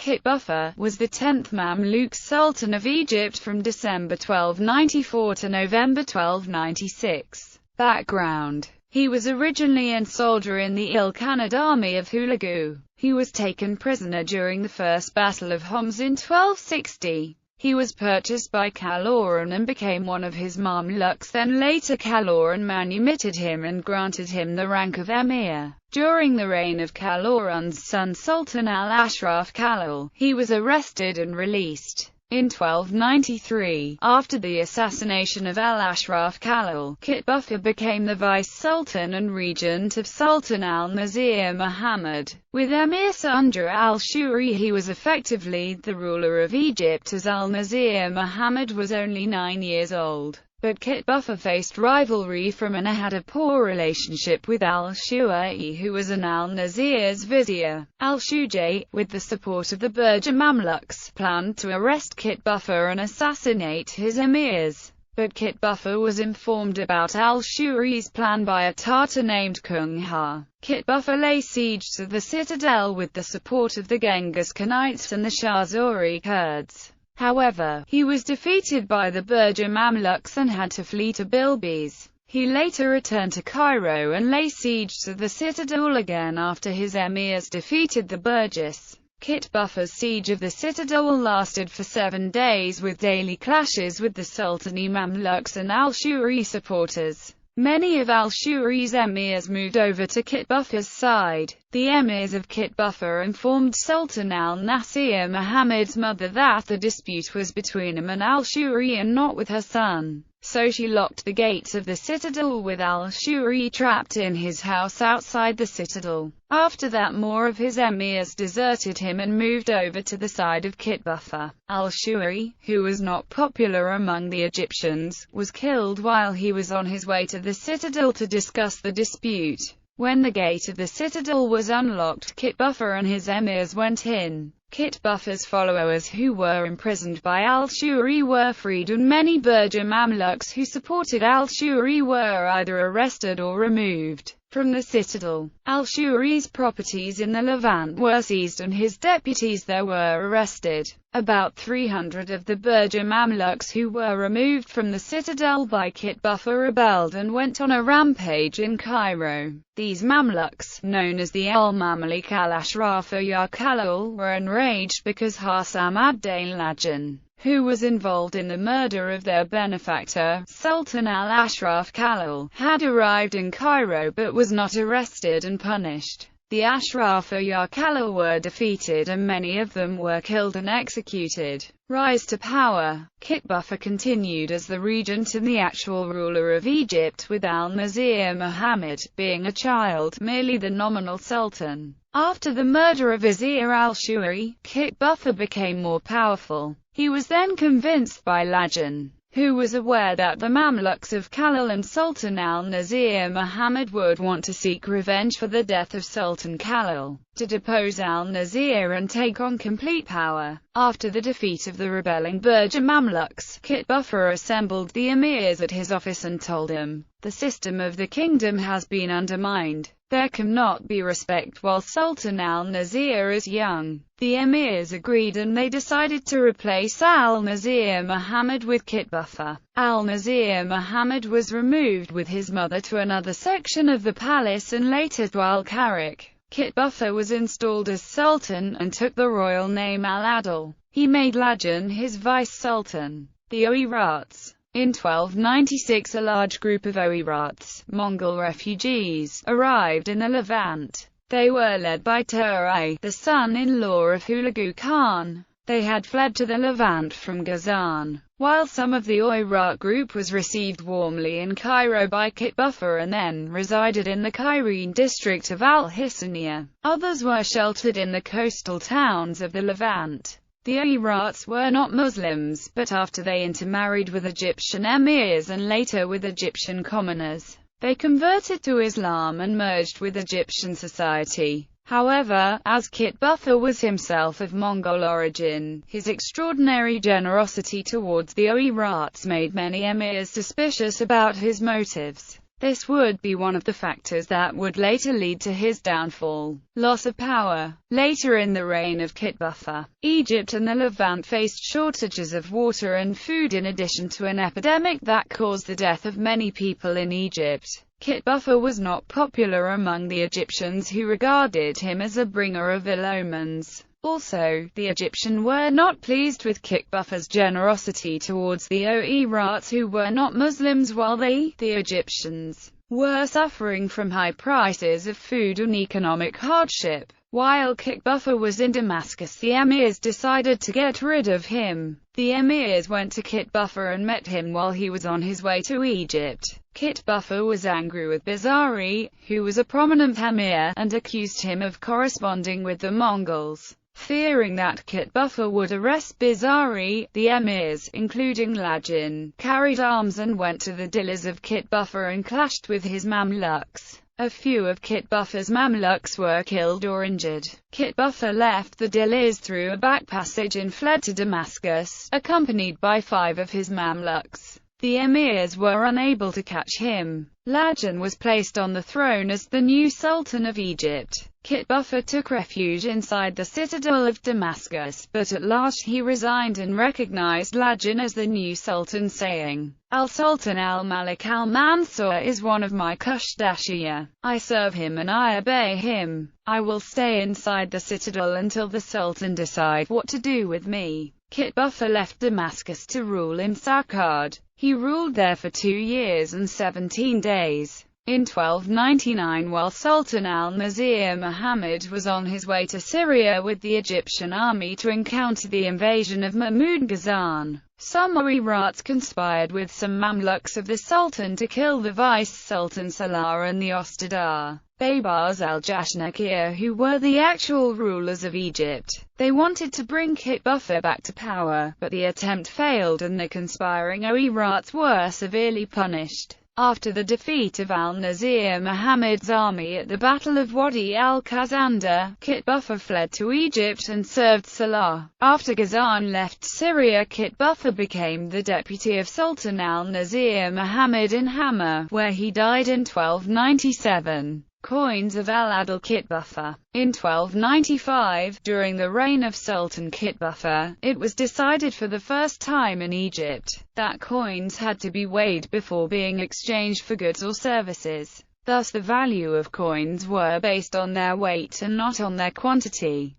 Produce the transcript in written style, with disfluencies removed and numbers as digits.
Kitbugha was the 10th Mamluk Sultan of Egypt from December 1294 to November 1296. Background: he was originally a soldier in the ill-Khanid army of Hulagu. He was taken prisoner during the First Battle of Homs in 1260. He was purchased by Kaloran and became one of his Mamluks. Then later Kaloran manumitted him and granted him the rank of emir. During the reign of Kaloran's son Sultan al-Ashraf Kalal, he was arrested and released. In 1293, after the assassination of al-Ashraf Kalal, Kitbugha became the vice-sultan and regent of Sultan al-Nasir Muhammad. With Emir Sundra al-Shuri, he was effectively the ruler of Egypt, as al-Nasir Muhammad was only 9 years old. But Kitbugha faced rivalry from and had a poor relationship with al-Shu'i, who was an al-Nasir's vizier. Al-Shu'i, with the support of the Berger Mamluks, planned to arrest Kitbugha and assassinate his emirs. But Kitbugha was informed about al-Shu'i's plan by a Tartar named Kungha. Kitbugha lay siege to the citadel with the support of the Genghis Khanites and the Shahzori Kurds. However, he was defeated by the Berger Mamluks and had to flee to Bilbiz. He later returned to Cairo and lay siege to the citadel again after his emirs defeated the Bergis. Kitbugha's siege of the citadel lasted for 7 days, with daily clashes with the Sultani Mamluks and al-Shuri supporters. Many of al-Shuri's emirs moved over to Kitbugha's side. The emirs of Kitbugha informed Sultan al-Nasir Muhammad's mother that the dispute was between him and al-Shuri and not with her son. So she locked the gates of the citadel with al-Shuri trapped in his house outside the citadel. After that, more of his emirs deserted him and moved over to the side of Kitbugha. Al-Shuri, who was not popular among the Egyptians, was killed while he was on his way to the citadel to discuss the dispute. When the gate of the citadel was unlocked, Kitbugha and his emirs went in. Kitbugha's followers who were imprisoned by al-Shuri were freed, and many Berger Mamluks who supported al-Shuri were either arrested or removed from the citadel. Al-Shuri's properties in the Levant were seized and his deputies there were arrested. About 300 of the Berger Mamluks who were removed from the citadel by Kitbugha rebelled and went on a rampage in Cairo. These Mamluks, known as the al-Mamalik al-Ashraf ya Kalal, were enraged because Hassam ad-Din Lajan, who was involved in the murder of their benefactor, Sultan al-Ashraf Kalal, had arrived in Cairo but was not arrested and punished. The Ashraf ya Kalal were defeated and many of them were killed and executed. Rise to power. Kitbugha continued as the regent and the actual ruler of Egypt, with al-Nasir Muhammad, being a child, merely the nominal sultan. After the murder of Vizier al-Shuri, Kitbugha became more powerful. He was then convinced by Lajan, who was aware that the Mamluks of Kalal and Sultan al-Nasir Muhammad would want to seek revenge for the death of Sultan Kalal, to depose al-Nasir and take on complete power. After the defeat of the rebelling Berger Mamluks, Kitbugha assembled the emirs at his office and told them, "The system of the kingdom has been undermined. There cannot be respect while Sultan al-Nasir is young." The emirs agreed and they decided to replace al-Nasir Muhammad with Kitbugha. Al-Nasir Muhammad was removed with his mother to another section of the palace and later to Al-Karak. Kitbugha was installed as sultan and took the royal name Al-Adil. He made Lajan his vice-sultan. The Oirats. In 1296 a large group of Oirats, Mongol refugees, arrived in the Levant. They were led by Turai, the son-in-law of Hulagu Khan. They had fled to the Levant from Ghazan. While some of the Oirat group was received warmly in Cairo by Kitbugha and then resided in the Cairene district of Al-Hissaniya, others were sheltered in the coastal towns of the Levant. The Oirats were not Muslims, but after they intermarried with Egyptian emirs and later with Egyptian commoners, they converted to Islam and merged with Egyptian society. However, as Kitbugha was himself of Mongol origin, his extraordinary generosity towards the Oirats made many emirs suspicious about his motives. This would be one of the factors that would later lead to his downfall. Loss of power. Later in the reign of Kitbugha, Egypt and the Levant faced shortages of water and food in addition to an epidemic that caused the death of many people in Egypt. Kitbugha was not popular among the Egyptians, who regarded him as a bringer of ill omens. Also, the Egyptians were not pleased with Kitbugha's generosity towards the Oirats, who were not Muslims, while the Egyptians were suffering from high prices of food and economic hardship. While Kitbugha was in Damascus, the emirs decided to get rid of him. The emirs went to Kitbugha and met him while he was on his way to Egypt. Kitbugha was angry with Bizari, who was a prominent emir, and accused him of corresponding with the Mongols. Fearing that Kitbugha would arrest Bizari, the emirs, including Lajin, carried arms and went to the dillas of Kitbugha and clashed with his Mamluks. A few of Kitbugha's Mamluks were killed or injured. Kitbugha left the dillas through a back passage and fled to Damascus, accompanied by 5 of his Mamluks. The emirs were unable to catch him. Lajin was placed on the throne as the new Sultan of Egypt. Kitbugha took refuge inside the citadel of Damascus, but at last he resigned and recognized Lajin as the new sultan, saying, "Al-Sultan al-Malik al-Mansur is one of my Kushdashiya. I serve him and I obey him. I will stay inside the citadel until the sultan decides what to do with me." Kitbugha left Damascus to rule in Saqqad. He ruled there for 2 years and 17 days. In 1299, while Sultan al-Nasir Muhammad was on his way to Syria with the Egyptian army to encounter the invasion of Mahmud Ghazan, some Oirats conspired with some Mamluks of the Sultan to kill the vice-sultan Salah and the Ostadar Baybars al-Jashnakir, who were the actual rulers of Egypt. They wanted to bring Kitbugha back to power, but the attempt failed and the conspiring Oirats were severely punished. After the defeat of al-Nasir Muhammad's army at the Battle of Wadi al-Khazanda, Kitbugha fled to Egypt and served Salah. After Ghazan left Syria, Kitbugha became the deputy of Sultan al-Nasir Muhammad in Hama, where he died in 1297. Coins of Al-Adil Kitbugha. In 1295, during the reign of Sultan Kitbugha, it was decided for the first time in Egypt that coins had to be weighed before being exchanged for goods or services. Thus the value of coins were based on their weight and not on their quantity.